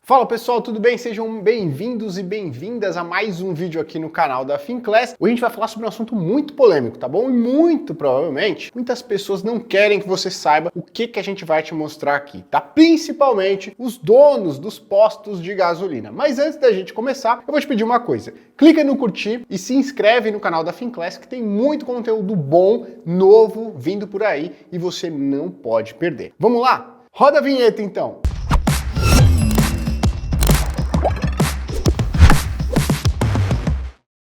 Fala pessoal, tudo bem? Sejam bem-vindos e bem-vindas a mais um vídeo aqui no canal da Finclass. Hoje a gente vai falar sobre um assunto muito polêmico, tá bom? E muito provavelmente, muitas pessoas não querem que você saiba o que a gente vai te mostrar aqui, tá? Principalmente os donos dos postos de gasolina. Mas antes da gente começar, eu vou te pedir uma coisa. Clica no curtir e se inscreve no canal da Finclass, que tem muito conteúdo bom, novo, vindo por aí e você não pode perder. Vamos lá? Roda a vinheta então!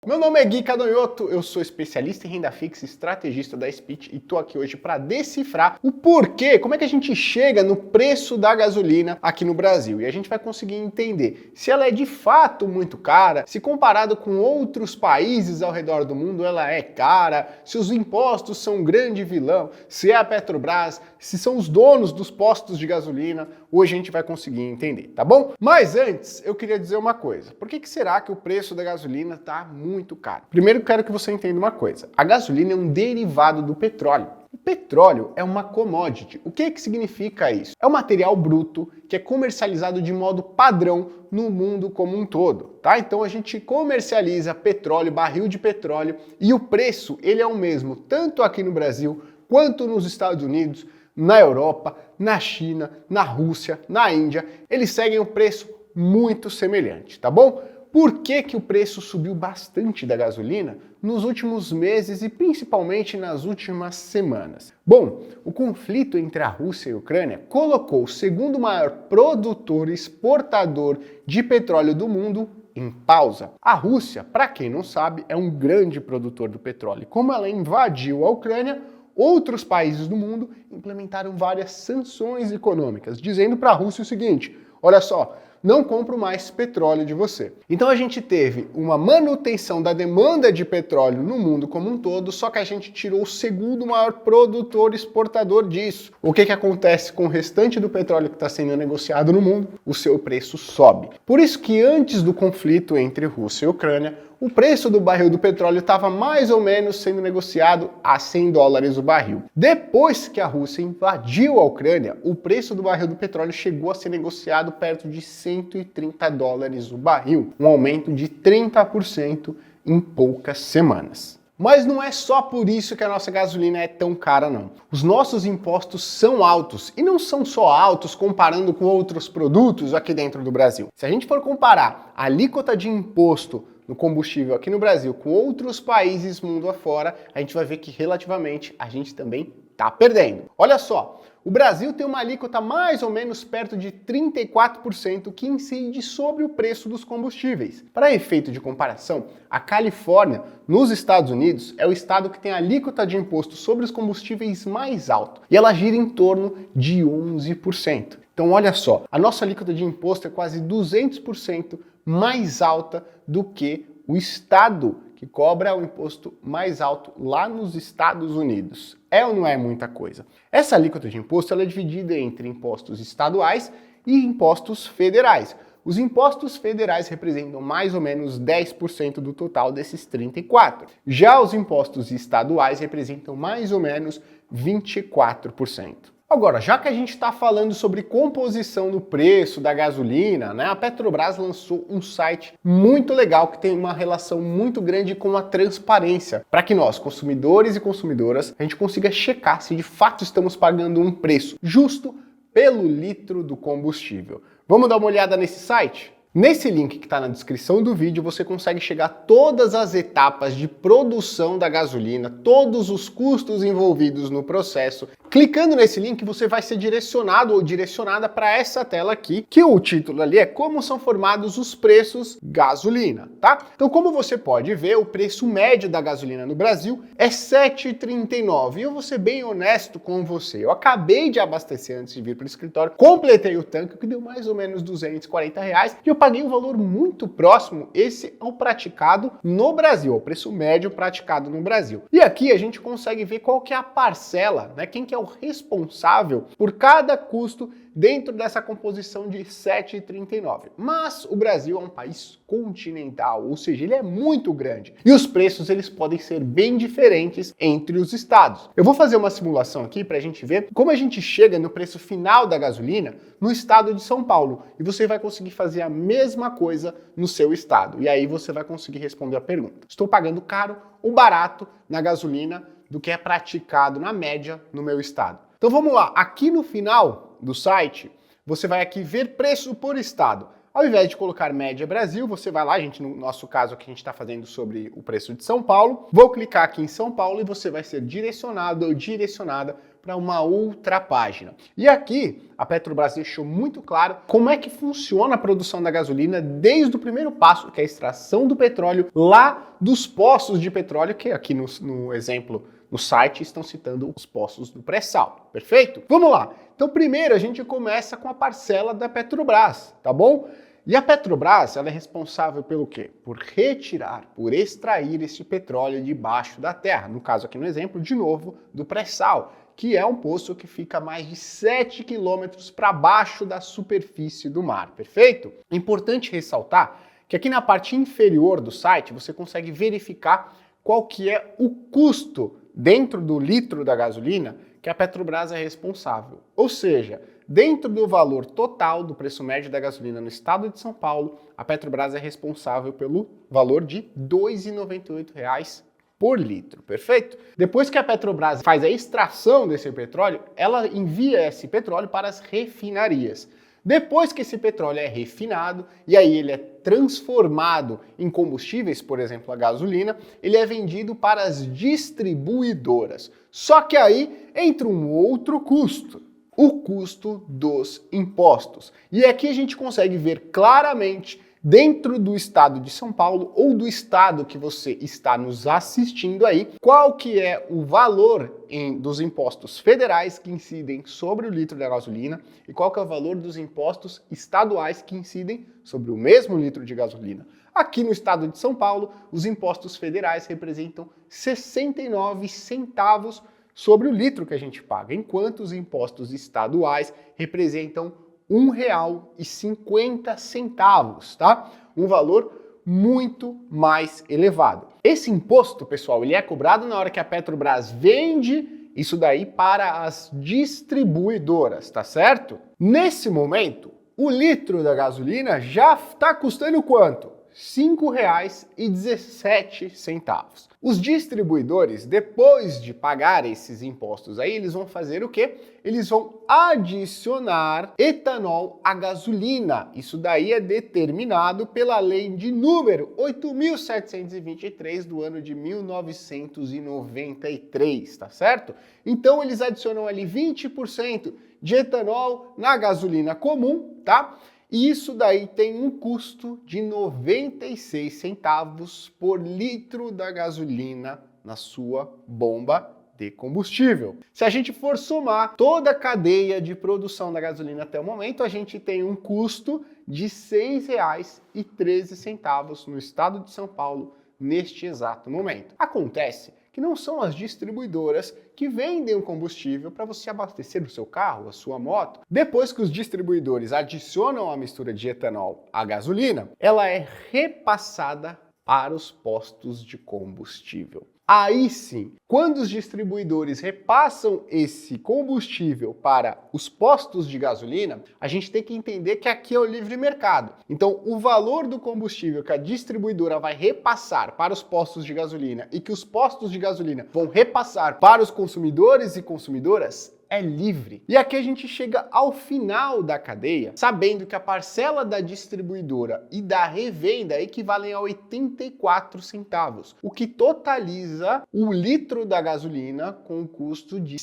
Meu nome é Gui Cadonhoto, eu sou especialista em renda fixa e estrategista da Speech e tô aqui hoje para decifrar o porquê, como é que a gente chega no preço da gasolina aqui no Brasil. E a gente vai conseguir entender se ela é de fato muito cara, se comparado com outros países ao redor do mundo ela é cara, se os impostos são um grande vilão, se é a Petrobras, se são os donos dos postos de gasolina. Hoje a gente vai conseguir entender, tá bom? Mas antes, eu queria dizer uma coisa. Por que será que o preço da gasolina tá muito caro? Primeiro, eu quero que você entenda uma coisa. A gasolina é um derivado do petróleo. O petróleo é uma commodity. O que significa isso? É um material bruto que é comercializado de modo padrão no mundo como um todo, tá? Então a gente comercializa petróleo, barril de petróleo, e o preço, ele é o mesmo tanto aqui no Brasil quanto nos Estados Unidos, na Europa, na China, na Rússia, na Índia. Eles seguem um preço muito semelhante, tá bom? Por que o preço subiu bastante da gasolina nos últimos meses e principalmente nas últimas semanas? Bom, o conflito entre a Rússia e a Ucrânia colocou o segundo maior produtor e exportador de petróleo do mundo em pausa. A Rússia, para quem não sabe, é um grande produtor do petróleo. Como ela invadiu a Ucrânia, outros países do mundo implementaram várias sanções econômicas, dizendo para a Rússia o seguinte: olha só, não compro mais petróleo de você. Então a gente teve uma manutenção da demanda de petróleo no mundo como um todo, só que a gente tirou o segundo maior produtor e exportador disso. O que acontece com o restante do petróleo que está sendo negociado no mundo? O seu preço sobe. Por isso que antes do conflito entre Rússia e Ucrânia, o preço do barril do petróleo estava mais ou menos sendo negociado a $100 o barril. Depois que a Rússia invadiu a Ucrânia, o preço do barril do petróleo chegou a ser negociado perto de $130 o barril, um aumento de 30% em poucas semanas. Mas não é só por isso que a nossa gasolina é tão cara, não. Os nossos impostos são altos, e não são só altos comparando com outros produtos aqui dentro do Brasil. Se a gente for comparar a alíquota de imposto no combustível aqui no Brasil com outros países mundo afora, a gente vai ver que relativamente a gente também está perdendo. Olha só, o Brasil tem uma alíquota mais ou menos perto de 34% que incide sobre o preço dos combustíveis. Para efeito de comparação, a Califórnia, nos Estados Unidos, é o estado que tem a alíquota de imposto sobre os combustíveis mais alto, e ela gira em torno de 11%. Então olha só, a nossa alíquota de imposto é quase 200% mais alta do que o estado que cobra o imposto mais alto lá nos Estados Unidos. É ou não é muita coisa? Essa alíquota de imposto ela é dividida entre impostos estaduais e impostos federais. Os impostos federais representam mais ou menos 10% do total desses 34%. Já os impostos estaduais representam mais ou menos 24%. Agora, já que a gente está falando sobre composição no preço da gasolina, né, a Petrobras lançou um site muito legal que tem uma relação muito grande com a transparência, para que nós, consumidores e consumidoras, a gente consiga checar se de fato estamos pagando um preço justo pelo litro do combustível. Vamos dar uma olhada nesse site? Nesse link que está na descrição do vídeo, você consegue chegar a todas as etapas de produção da gasolina, todos os custos envolvidos no processo. Clicando nesse link, você vai ser direcionado ou direcionada para essa tela aqui, que o título ali é Como são formados os preços gasolina, tá? Então, como você pode ver, o preço médio da gasolina no Brasil é R$ 7,39. E eu vou ser bem honesto com você. Eu acabei de abastecer antes de vir para o escritório, completei o tanque, que deu mais ou menos R$240, e eu paguei um valor muito próximo, esse ao praticado no Brasil, ao preço médio praticado no Brasil. E aqui a gente consegue ver qual que é a parcela, né? Quem que é o responsável por cada custo dentro dessa composição de 7,39. Mas o Brasil é um país continental, ou seja, ele é muito grande. E os preços eles podem ser bem diferentes entre os estados. Eu vou fazer uma simulação aqui para a gente ver como a gente chega no preço final da gasolina no estado de São Paulo. E você vai conseguir fazer a mesma coisa no seu estado. E aí você vai conseguir responder a pergunta: estou pagando caro ou barato na gasolina do que é praticado na média no meu estado? Então vamos lá, aqui no final do site, você vai aqui ver preço por estado. Ao invés de colocar média Brasil, você vai lá, no nosso caso aqui a gente está fazendo sobre o preço de São Paulo. Vou clicar aqui em São Paulo e você vai ser direcionado ou direcionada para uma outra página. E aqui a Petrobras deixou muito claro como é que funciona a produção da gasolina desde o primeiro passo, que é a extração do petróleo lá dos poços de petróleo, que aqui no exemplo no site estão citando os poços do pré-sal, perfeito? Vamos lá. Então primeiro a gente começa com a parcela da Petrobras, tá bom? E a Petrobras, ela é responsável pelo quê? Por retirar, por extrair esse petróleo debaixo da terra. No caso aqui no exemplo, de novo, do pré-sal, que é um poço que fica a mais de 7 quilômetros para baixo da superfície do mar, perfeito? É importante ressaltar que aqui na parte inferior do site você consegue verificar qual que é o custo dentro do litro da gasolina que a Petrobras é responsável. Ou seja, dentro do valor total do preço médio da gasolina no estado de São Paulo, a Petrobras é responsável pelo valor de R$ 2,98 por litro, perfeito? Depois que a Petrobras faz a extração desse petróleo, ela envia esse petróleo para as refinarias. Depois que esse petróleo é refinado, e aí ele é transformado em combustíveis, por exemplo, a gasolina, ele é vendido para as distribuidoras. Só que aí entra um outro custo, o custo dos impostos. E aqui a gente consegue ver claramente, dentro do estado de São Paulo ou do estado que você está nos assistindo aí, qual que é o valor dos impostos federais que incidem sobre o litro da gasolina e qual que é o valor dos impostos estaduais que incidem sobre o mesmo litro de gasolina. Aqui no estado de São Paulo, os impostos federais representam 69 centavos sobre o litro que a gente paga, enquanto os impostos estaduais representam R$ 1,50, tá? Um valor muito mais elevado. Esse imposto, pessoal, ele é cobrado na hora que a Petrobras vende isso daí para as distribuidoras, tá certo? Nesse momento, o litro da gasolina já está custando quanto? R$ 5,17. Os distribuidores, depois de pagar esses impostos aí, eles vão fazer o quê? Eles vão adicionar etanol à gasolina. Isso daí é determinado pela lei de número 8.723 do ano de 1993, tá certo? Então eles adicionam ali 20% de etanol na gasolina comum, tá? E isso daí tem um custo de 96 centavos por litro da gasolina na sua bomba de combustível. Se a gente for somar toda a cadeia de produção da gasolina até o momento, a gente tem um custo de R$ 6,13 no estado de São Paulo neste exato momento. Acontece que não são as distribuidoras que vendem o combustível para você abastecer o seu carro, a sua moto. Depois que os distribuidores adicionam a mistura de etanol à gasolina, ela é repassada para os postos de combustível. Aí sim, quando os distribuidores repassam esse combustível para os postos de gasolina, a gente tem que entender que aqui é o livre mercado. Então, o valor do combustível que a distribuidora vai repassar para os postos de gasolina e que os postos de gasolina vão repassar para os consumidores e consumidoras é livre. E aqui a gente chega ao final da cadeia, sabendo que a parcela da distribuidora e da revenda equivalem a 84 centavos, o que totaliza o litro da gasolina com o custo de R$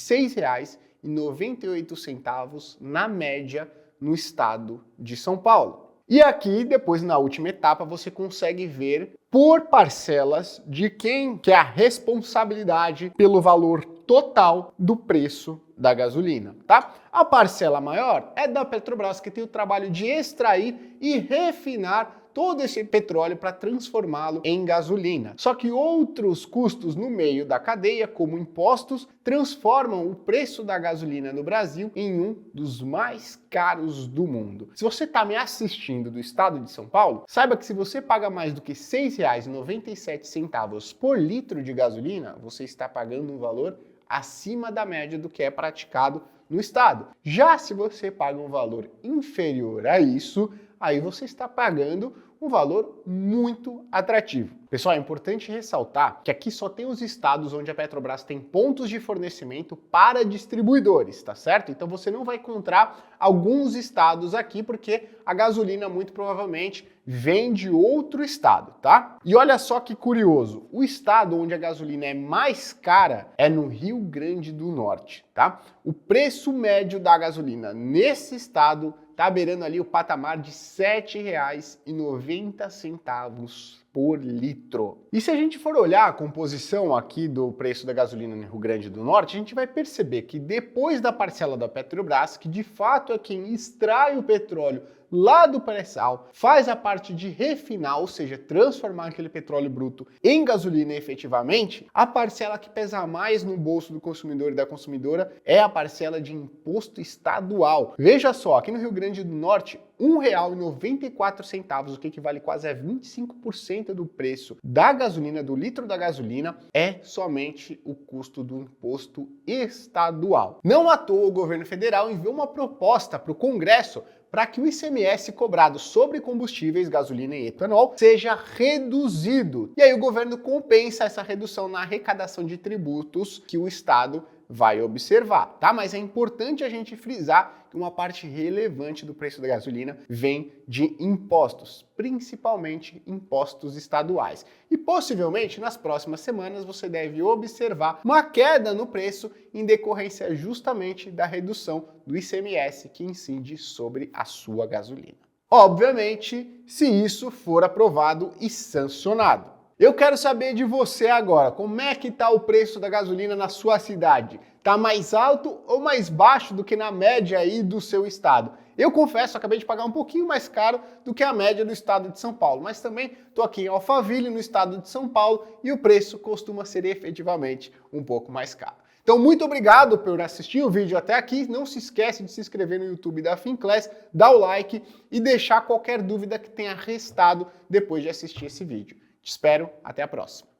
6,98 na média no estado de São Paulo. E aqui, depois na última etapa, você consegue ver por parcelas de quem que é a responsabilidade pelo valor total do preço da gasolina, tá? A parcela maior é da Petrobras, que tem o trabalho de extrair e refinar todo esse petróleo para transformá-lo em gasolina. Só que outros custos no meio da cadeia, como impostos, transformam o preço da gasolina no Brasil em um dos mais caros do mundo. Se você está me assistindo do estado de São Paulo, saiba que se você paga mais do que R$ 6,97 por litro de gasolina, você está pagando um valor acima da média do que é praticado no estado. Já se você paga um valor inferior a isso, aí você está pagando um valor muito atrativo. Pessoal, é importante ressaltar que aqui só tem os estados onde a Petrobras tem pontos de fornecimento para distribuidores, tá certo? Então você não vai encontrar alguns estados aqui porque a gasolina muito provavelmente vem de outro estado, tá? E olha só que curioso, o estado onde a gasolina é mais cara é no Rio Grande do Norte, tá? O preço médio da gasolina nesse estado tá beirando ali o patamar de R$ 7,90 por litro. E se a gente for olhar a composição aqui do preço da gasolina no Rio Grande do Norte, a gente vai perceber que depois da parcela da Petrobras, que de fato é quem extrai o petróleo lá do pré-sal, faz a parte de refinar, ou seja, transformar aquele petróleo bruto em gasolina efetivamente, a parcela que pesa mais no bolso do consumidor e da consumidora é a parcela de imposto estadual. Veja só, aqui no Rio Grande do Norte, R$ 1,94, o que equivale quase a 25% do preço da gasolina, do litro da gasolina, é somente o custo do imposto estadual. Não à toa o governo federal enviou uma proposta para o Congresso para que o ICMS cobrado sobre combustíveis, gasolina e etanol seja reduzido. E aí o governo compensa essa redução na arrecadação de tributos que o Estado vai observar, tá? Mas é importante a gente frisar que uma parte relevante do preço da gasolina vem de impostos, principalmente impostos estaduais. E possivelmente nas próximas semanas você deve observar uma queda no preço em decorrência justamente da redução do ICMS que incide sobre a sua gasolina. Obviamente, se isso for aprovado e sancionado. Eu quero saber de você agora, como é que está o preço da gasolina na sua cidade? Está mais alto ou mais baixo do que na média aí do seu estado? Eu confesso, acabei de pagar um pouquinho mais caro do que a média do estado de São Paulo, mas também estou aqui em Alphaville, no estado de São Paulo, e o preço costuma ser efetivamente um pouco mais caro. Então, muito obrigado por assistir o vídeo até aqui. Não se esquece de se inscrever no YouTube da Finclass, dar o like e deixar qualquer dúvida que tenha restado depois de assistir esse vídeo. Te espero, até a próxima.